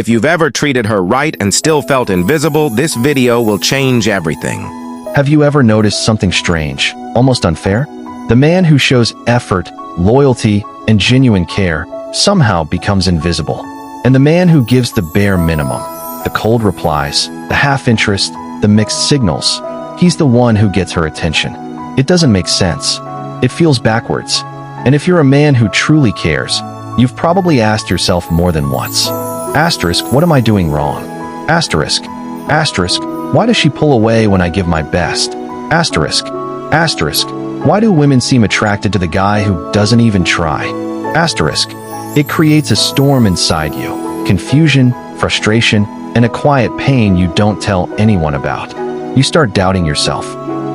If you've ever treated her right and still felt invisible, this video will change everything. Have you ever noticed something strange, almost unfair? The man who shows effort, loyalty, and genuine care somehow becomes invisible. And the man who gives the bare minimum, the cold replies, the half-interest, the mixed signals, he's the one who gets her attention. It doesn't make sense. It feels backwards. And if you're a man who truly cares, you've probably asked yourself more than once. Asterisk, what am I doing wrong? Asterisk, why does she pull away when I give my best? Asterisk, why do women seem attracted to the guy who doesn't even try? Asterisk, it creates a storm inside you, confusion, frustration, and a quiet pain you don't tell anyone about. You start doubting yourself.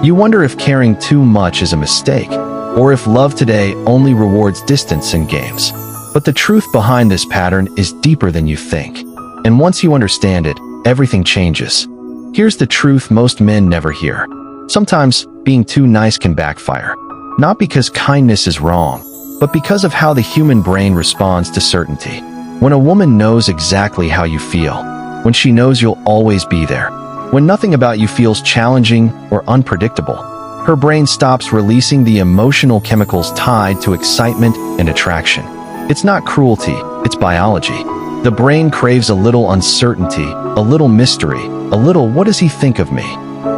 You wonder if caring too much is a mistake, or if love today only rewards distance and games. But the truth behind this pattern is deeper than you think. And once you understand it, everything changes. Here's the truth most men never hear. Sometimes, being too nice can backfire. Not because kindness is wrong, but because of how the human brain responds to certainty. When a woman knows exactly how you feel, when she knows you'll always be there, when nothing about you feels challenging or unpredictable, her brain stops releasing the emotional chemicals tied to excitement and attraction. It's not cruelty, it's biology. The brain craves a little uncertainty, a little mystery, a little "what does he think of me?"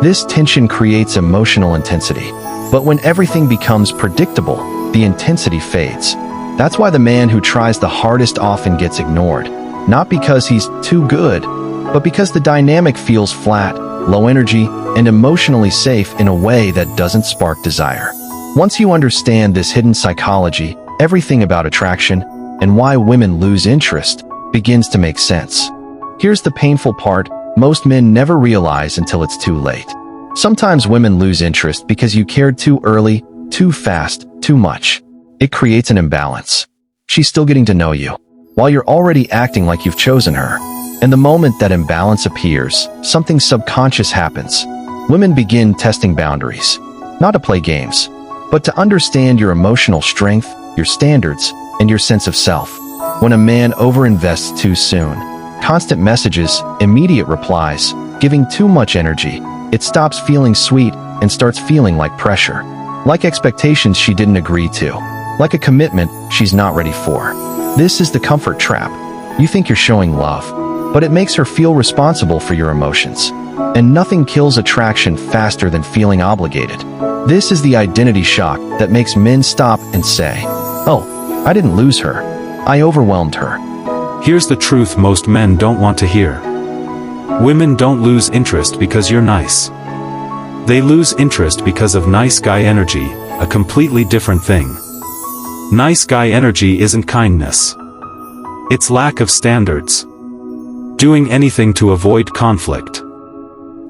This tension creates emotional intensity. But when everything becomes predictable, the intensity fades. That's why the man who tries the hardest often gets ignored. Not because he's too good, but because the dynamic feels flat, low energy, and emotionally safe in a way that doesn't spark desire. Once you understand this hidden psychology, everything about attraction and why women lose interest begins to make sense. Here's the painful part most men never realize until it's too late. Sometimes women lose interest because you cared too early, too fast, too much. It creates an imbalance. She's still getting to know you, while you're already acting like you've chosen her. And the moment that imbalance appears, something subconscious happens. Women begin testing boundaries, not to play games, but to understand your emotional strength, your standards, and your sense of self. When a man overinvests too soon, constant messages, immediate replies, giving too much energy, it stops feeling sweet and starts feeling like pressure. Like expectations she didn't agree to. Like a commitment she's not ready for. This is the comfort trap. You think you're showing love, but it makes her feel responsible for your emotions. And nothing kills attraction faster than feeling obligated. This is the identity shock that makes men stop and say, "Oh, I didn't lose her. I overwhelmed her." Here's the truth most men don't want to hear. Women don't lose interest because you're nice. They lose interest because of nice guy energy, a completely different thing. Nice guy energy isn't kindness. It's lack of standards. Doing anything to avoid conflict.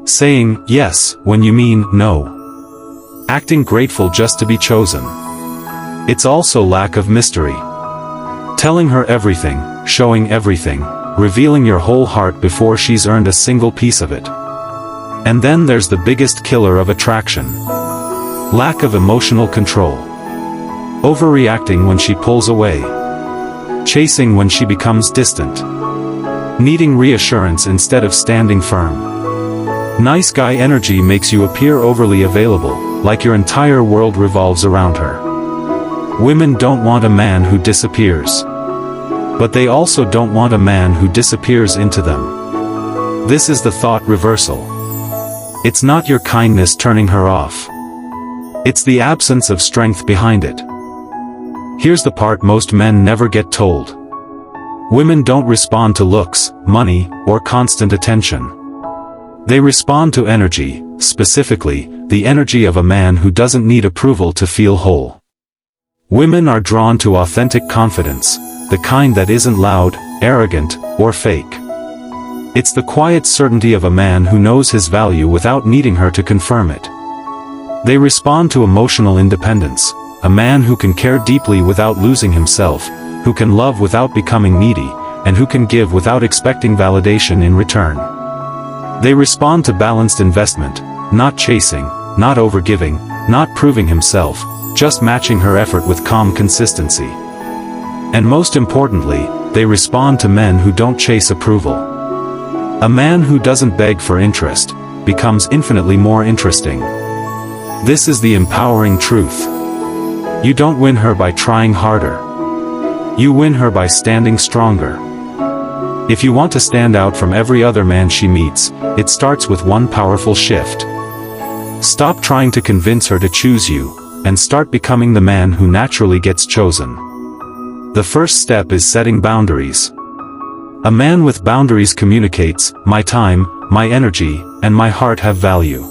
Saying yes when you mean no. Acting grateful just to be chosen. It's also lack of mystery. Telling her everything, showing everything, revealing your whole heart before she's earned a single piece of it. And then there's the biggest killer of attraction. Lack of emotional control. Overreacting when she pulls away. Chasing when she becomes distant. Needing reassurance instead of standing firm. Nice guy energy makes you appear overly available, like your entire world revolves around her. Women don't want a man who disappears. But they also don't want a man who disappears into them. This is the thought reversal. It's not your kindness turning her off. It's the absence of strength behind it. Here's the part most men never get told. Women don't respond to looks, money, or constant attention. They respond to energy, specifically, the energy of a man who doesn't need approval to feel whole. Women are drawn to authentic confidence, the kind that isn't loud, arrogant, or fake. It's the quiet certainty of a man who knows his value without needing her to confirm it. They respond to emotional independence, a man who can care deeply without losing himself, who can love without becoming needy, and who can give without expecting validation in return. They respond to balanced investment, not chasing, not overgiving, not proving himself, just matching her effort with calm consistency. And most importantly, they respond to men who don't chase approval. A man who doesn't beg for interest becomes infinitely more interesting. This is the empowering truth. You don't win her by trying harder. You win her by standing stronger. If you want to stand out from every other man she meets, it starts with one powerful shift. Stop trying to convince her to choose you, and start becoming the man who naturally gets chosen. The first step is setting boundaries. A man with boundaries communicates, "My time, my energy, and my heart have value."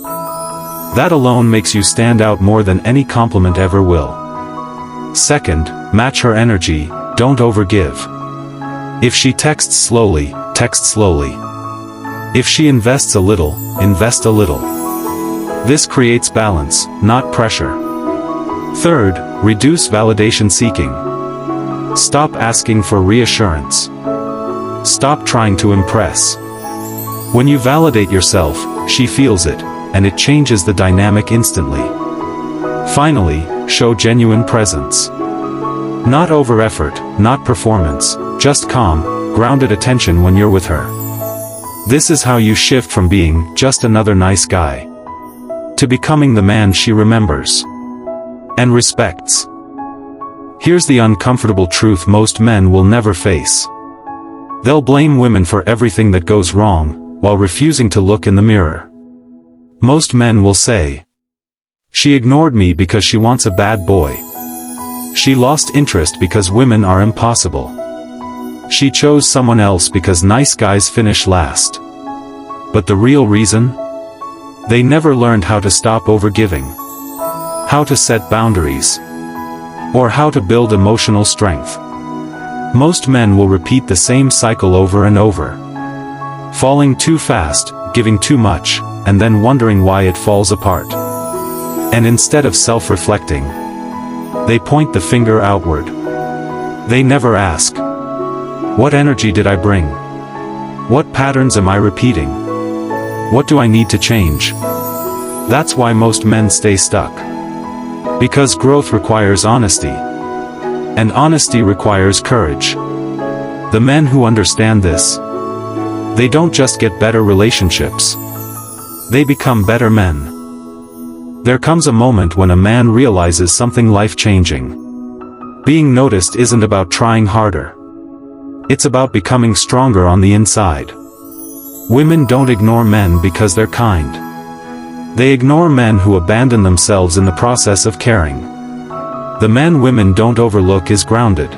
That alone makes you stand out more than any compliment ever will. Second, match her energy, don't overgive. If she texts slowly, text slowly. If she invests a little, invest a little. This creates balance, not pressure. Third, reduce validation seeking. Stop asking for reassurance. Stop trying to impress. When you validate yourself, she feels it, and it changes the dynamic instantly. Finally, show genuine presence. Not over effort, not performance, just calm, grounded attention when you're with her. This is how you shift from being just another nice guy to becoming the man she remembers and respects. Here's the uncomfortable truth most men will never face. They'll blame women for everything that goes wrong, while refusing to look in the mirror. Most men will say, "She ignored me because she wants a bad boy. She lost interest because women are impossible. She chose someone else because nice guys finish last." But the real reason? They never learned how to stop overgiving, how to set boundaries, or how to build emotional strength. Most men will repeat the same cycle over and over. Falling too fast, giving too much, and then wondering why it falls apart. And instead of self-reflecting, they point the finger outward. They never ask, "What energy did I bring? What patterns am I repeating? What do I need to change?" That's why most men stay stuck. Because growth requires honesty. And honesty requires courage. The men who understand this, they don't just get better relationships. They become better men. There comes a moment when a man realizes something life-changing. Being noticed isn't about trying harder. It's about becoming stronger on the inside. Women don't ignore men because they're kind. They ignore men who abandon themselves in the process of caring. The man women don't overlook is grounded.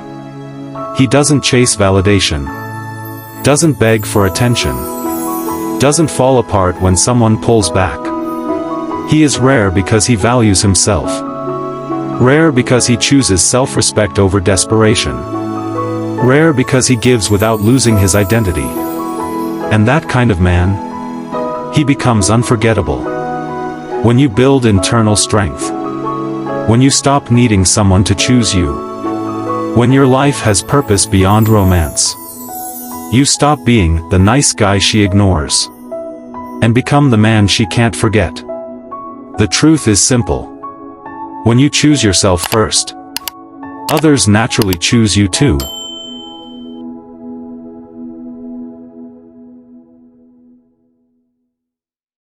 He doesn't chase validation. Doesn't beg for attention. Doesn't fall apart when someone pulls back. He is rare because he values himself. Rare because he chooses self-respect over desperation. Rare because he gives without losing his identity. And that kind of man, he becomes unforgettable. When you build internal strength. When you stop needing someone to choose you. When your life has purpose beyond romance. You stop being the nice guy she ignores. And become the man she can't forget. The truth is simple. When you choose yourself first, others naturally choose you too.